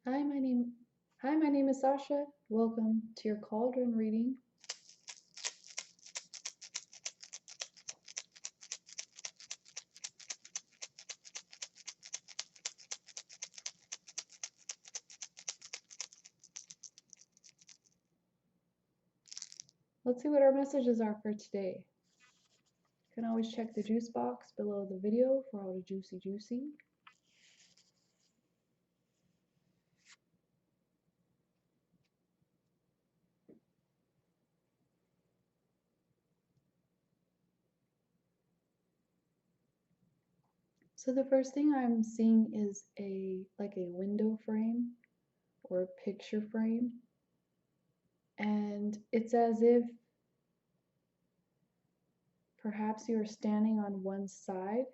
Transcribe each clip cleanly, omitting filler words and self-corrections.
Hi, my name Hi, my name is Sasha. Welcome to your Cauldron reading. Let's see what our messages are for today. You can always check the juice box below the video for all the juicy. So the first thing I'm seeing is a window frame or a picture frame, and it's as if perhaps you're standing on one side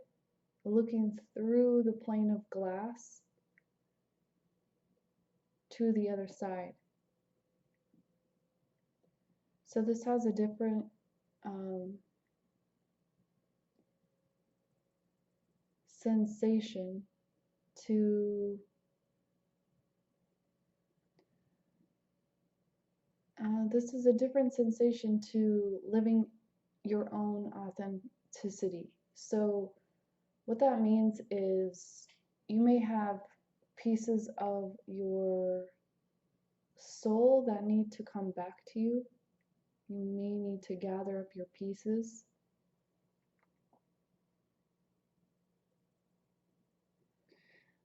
looking through the plane of glass to the other side. So this has a different sensation to this is a different sensation to living your own authenticity. So what that means is you may have pieces of your soul that need to come back to you. You may need to gather up your pieces.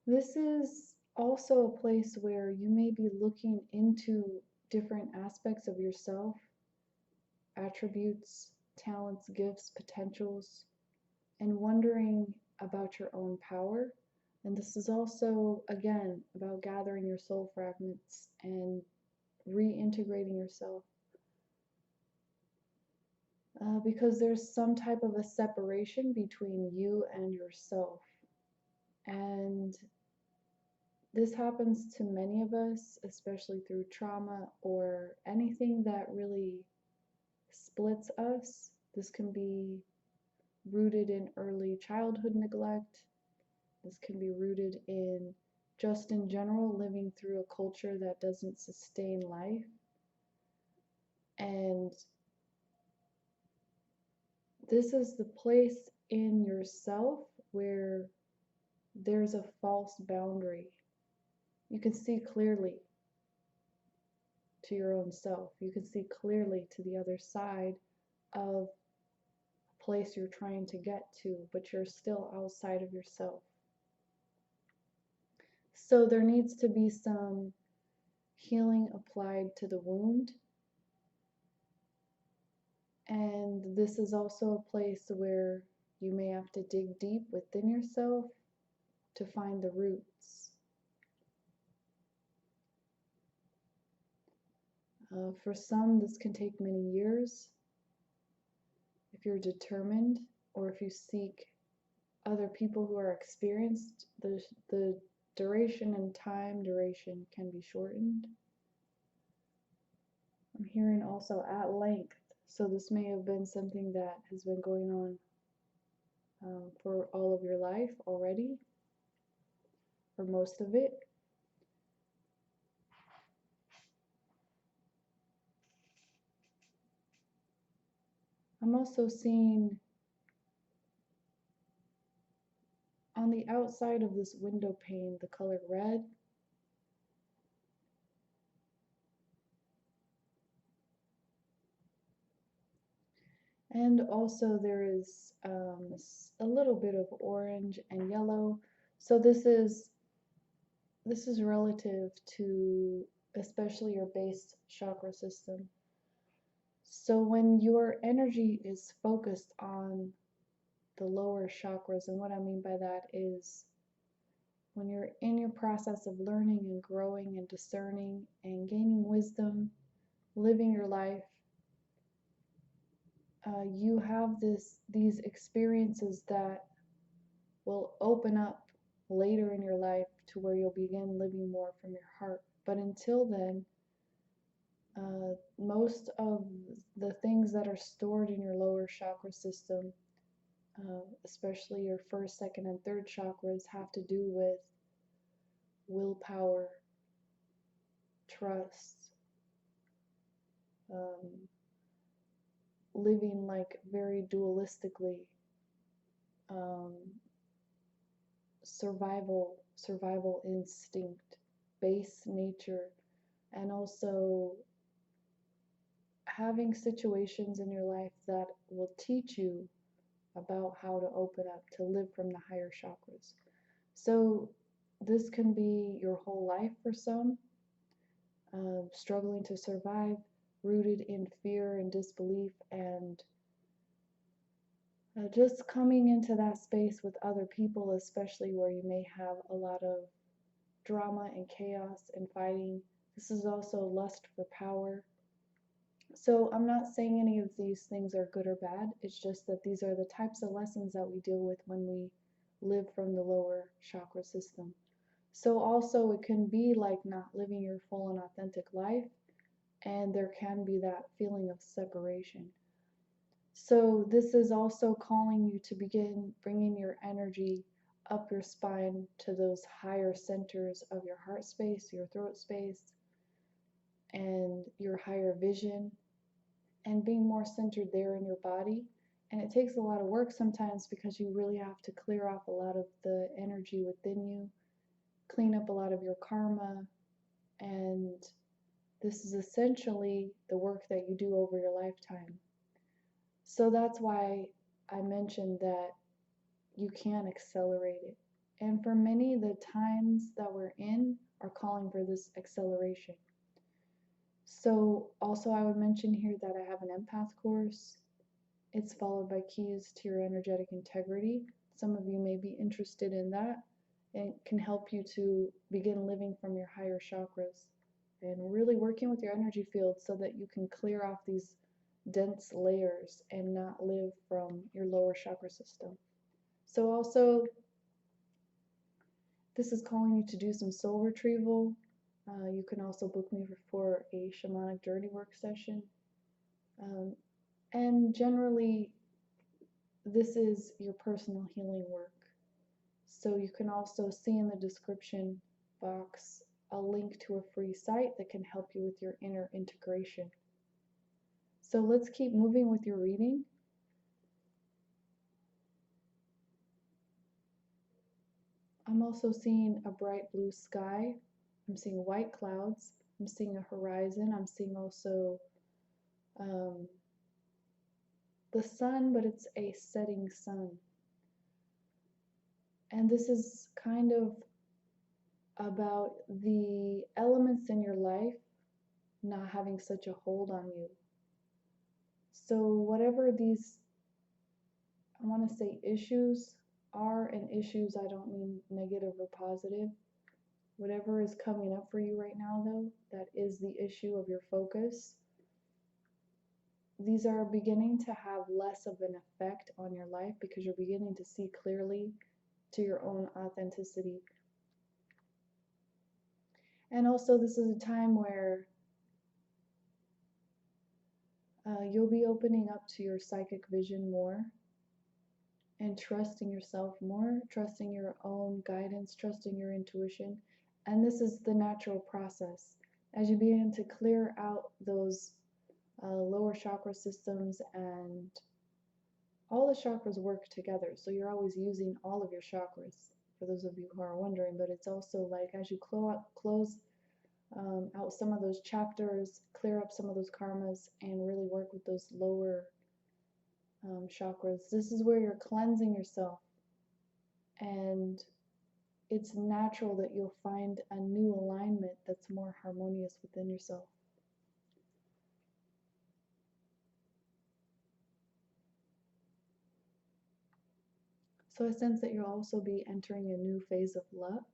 This is also a place where you may be looking into different aspects of yourself, attributes, talents, gifts, potentials, and wondering about your own power. And this is also, again, about gathering your soul fragments and reintegrating yourself. Because there's some type of a separation between you and yourself. And this happens to many of us, especially through trauma or anything that really splits us. This can be rooted in early childhood neglect. This can be rooted in just in general living through a culture that doesn't sustain life. And this is the place in yourself where there's a false boundary. You can see clearly to your own self. You can see clearly to the other side of a place you're trying to get to, but you're still outside of yourself. So there needs to be some healing applied to the wound. And this is also a place where you may have to dig deep within yourself to find the roots. For some, this can take many years. If you're determined, or if you seek other people who are experienced, the duration and time duration can be shortened. I'm hearing also at length, so this may have been something that has been going on for all of your life already, or most of it. I'm also seeing on the outside of this window pane the color red. And also there is a little bit of orange and yellow. So this is relative to especially your base chakra system. So when your energy is focused on the lower chakras, and what I mean by that is when you're in your process of learning and growing and discerning and gaining wisdom, living your life, you have these experiences that will open up later in your life to where you'll begin living more from your heart. But until then, most of the things that are stored in your lower chakra system, especially your first, second, and third chakras, have to do with willpower trust, living like very dualistically, um, survival instinct, base nature, and also having situations in your life that will teach you about how to open up, to live from the higher chakras. So this can be your whole life for some, struggling to survive, rooted in fear and disbelief, and just coming into that space with other people, especially where you may have a lot of drama and chaos and fighting. This is also lust for power. So I'm not saying any of these things are good or bad. It's just that these are the types of lessons that we deal with when we live from the lower chakra system. So also it can be like not living your full and authentic life, and there can be that feeling of separation. So this is also calling you to begin bringing your energy up your spine to those higher centers of your heart space, your throat space, and your higher vision, and being more centered there in your body. And it takes a lot of work sometimes because you really have to clear off a lot of the energy within you, clean up a lot of your karma, and this is essentially the work that you do over your lifetime. So that's why I mentioned that you can accelerate it. And for many, the times that we're in are calling for this acceleration. So also I would mention here that I have an empath course. It's followed by keys to your energetic integrity. Some of you may be interested in that, and it can help you to begin living from your higher chakras and really working with your energy field so that you can clear off these dense layers and not live from your lower chakra system. So also, this is calling you to do some soul retrieval. You can also book me for a shamanic journey work session. And generally, this is your personal healing work. So you can also see in the description box a link to a free site that can help you with your inner integration. So let's keep moving with your reading. I'm also seeing a bright blue sky. I'm seeing white clouds. I'm seeing a horizon. I'm seeing also the sun, but it's a setting sun. And this is kind of about the elements in your life not having such a hold on you. So whatever these, I want to say issues are, and issues I don't mean negative or positive. Whatever is coming up for you right now though, that is the issue of your focus. These are beginning to have less of an effect on your life because you're beginning to see clearly to your own authenticity. And also this is a time where you'll be opening up to your psychic vision more and trusting yourself more, trusting your own guidance, trusting your intuition. And this is the natural process. As you begin to clear out those lower chakra systems, and all the chakras work together. So you're always using all of your chakras, for those of you who are wondering. But it's also like as you close out some of those chapters, clear up some of those karmas, and really work with those lower chakras. This is where you're cleansing yourself, and it's natural that you'll find a new alignment that's more harmonious within yourself. So I sense that you'll also be entering a new phase of luck,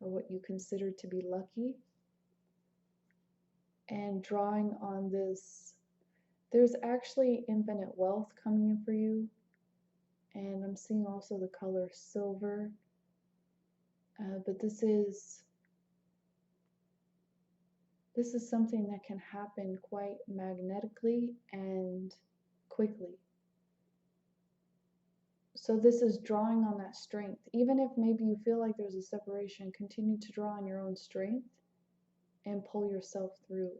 or what you consider to be lucky, and drawing on this. There's actually infinite wealth coming in for you, and I'm seeing also the color silver, but this is something that can happen quite magnetically and quickly. So this is drawing on that strength. Even if maybe you feel like there's a separation, continue to draw on your own strength and pull yourself through.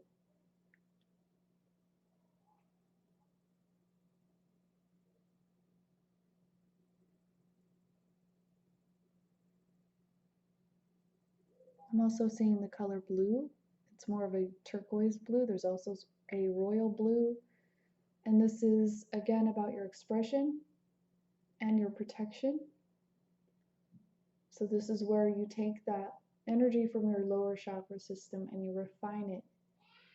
I'm also seeing the color blue. It's more of a turquoise blue. There's also a royal blue. And this is, again, about your expression and your protection. So this is where you take that energy from your lower chakra system and you refine it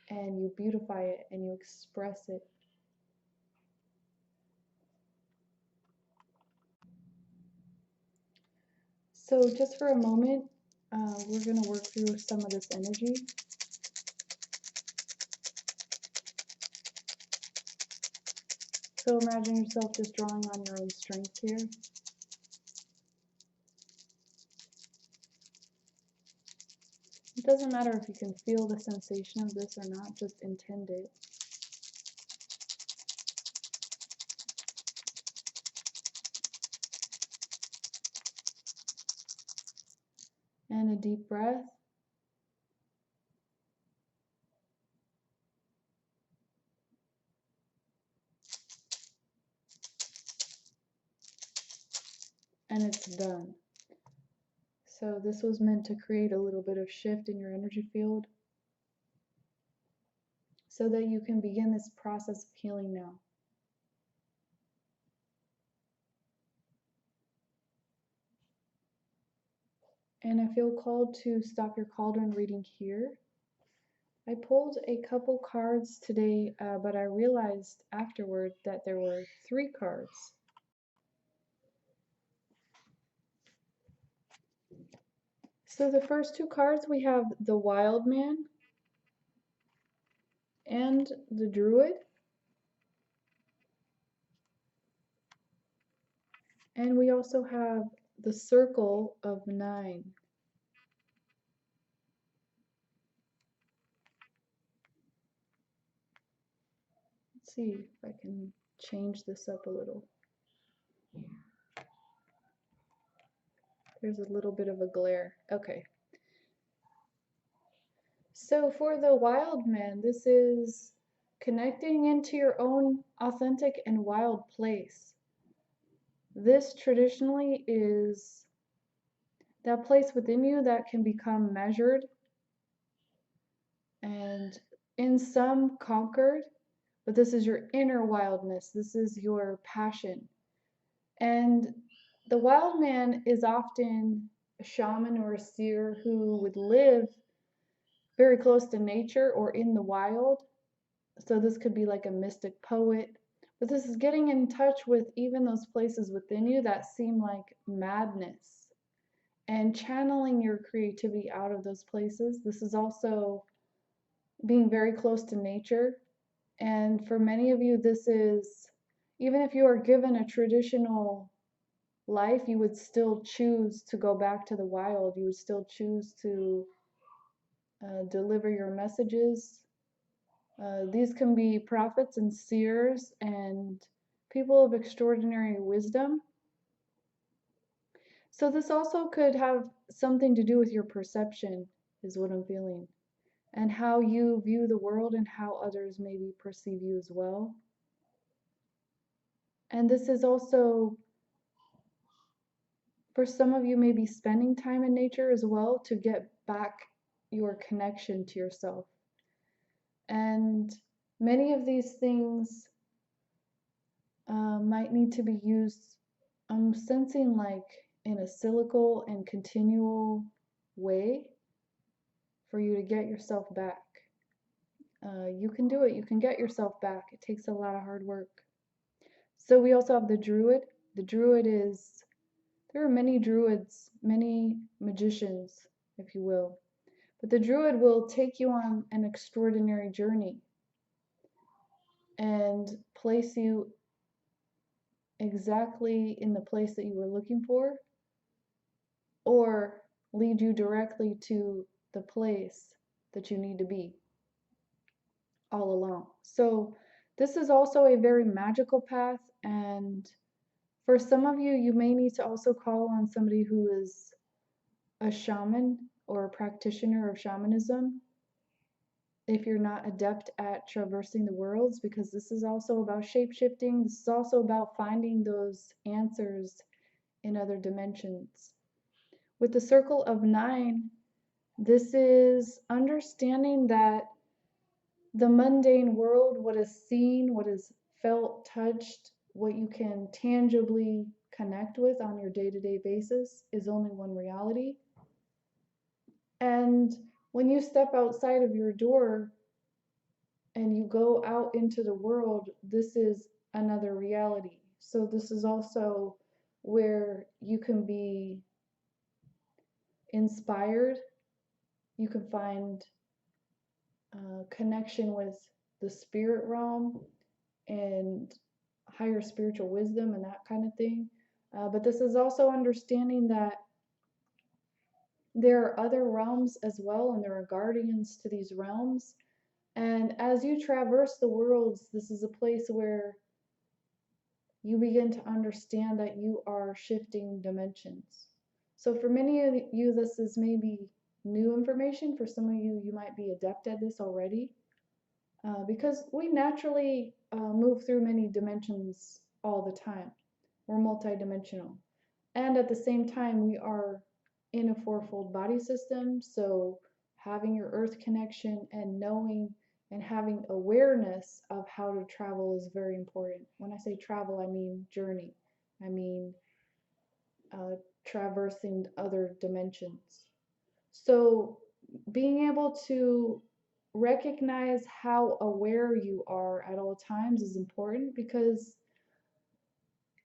and you beautify it and you express it. So just for a moment, we're going to work through some of this energy. So imagine yourself just drawing on your own strength here. It doesn't matter if you can feel the sensation of this or not, just intend it. And a deep breath. And it's done. So this was meant to create a little bit of shift in your energy field so that you can begin this process of healing now. And I feel called to stop your cauldron reading here. I pulled a couple cards today, but I realized afterward that there were 3 cards. So the first 2 cards, we have the Wild Man and the Druid. And we also have the Circle of 9. Let's see if I can change this up a little. There's a little bit of a glare. Okay. So for the Wild Man, this is connecting into your own authentic and wild place. This traditionally is that place within you that can become measured and in some conquered, but this is your inner wildness. This is your passion. And the wild man is often a shaman or a seer who would live very close to nature or in the wild. So this could be like a mystic poet, but this is getting in touch with even those places within you that seem like madness and channeling your creativity out of those places. This is also being very close to nature. And for many of you, this is, even if you are given a traditional life, you would still choose to go back to the wild. You would still choose to deliver your messages. These can be prophets and seers and people of extraordinary wisdom. So this also could have something to do with your perception, is what I'm feeling, and how you view the world and how others maybe perceive you as well. And this is also, for some of you, maybe spending time in nature as well to get back your connection to yourself. And many of these things might need to be used, I'm sensing, like in a cyclical and continual way for you to get yourself back. You can do it. You can get yourself back. It takes a lot of hard work. So we also have the druid. The druid is, there are many druids, many magicians, if you will. But the druid will take you on an extraordinary journey and place you exactly in the place that you were looking for, or lead you directly to the place that you need to be all along. So this is also a very magical path, and for some of you, you may need to also call on somebody who is a shaman or a practitioner of shamanism if you're not adept at traversing the worlds, because this is also about shape-shifting. This is also about finding those answers in other dimensions. With the circle of 9, this is understanding that the mundane world, what is seen, what is felt, touched, what you can tangibly connect with on your day-to-day basis, is only one reality. And when you step outside of your door and you go out into the world, this is another reality. So this is also where you can be inspired, you can find connection with the spirit realm and higher spiritual wisdom and that kind of thing. But this is also understanding that there are other realms as well, and there are guardians to these realms. And as you traverse the worlds, this is a place where you begin to understand that you are shifting dimensions. So for many of you, this is maybe new information. For some of you, you might be adept at this already. Because we naturally move through many dimensions all the time. We're multidimensional. And at the same time, we are in a fourfold body system. So having your earth connection and knowing and having awareness of how to travel is very important. When I say travel, I mean journey. I mean traversing other dimensions. So being able to recognize how aware you are at all times is important, because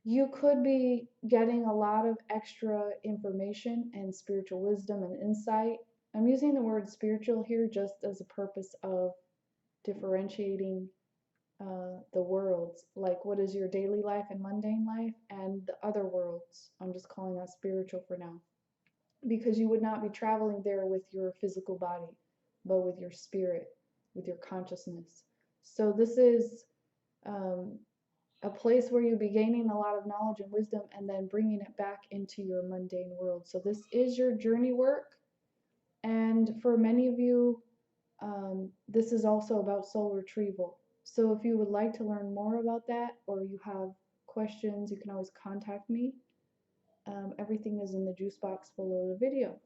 you could be getting a lot of extra information and spiritual wisdom and insight. I'm using the word spiritual here just as a purpose of differentiating the worlds, like what is your daily life and mundane life, and the other worlds. I'm just calling that spiritual for now, because you would not be traveling there with your physical body, but with your spirit, with your consciousness. So this is a place where you'll be gaining a lot of knowledge and wisdom and then bringing it back into your mundane world. So this is your journey work. And for many of you, this is also about soul retrieval. So if you would like to learn more about that, or you have questions, you can always contact me. Everything is in the juice box below the video.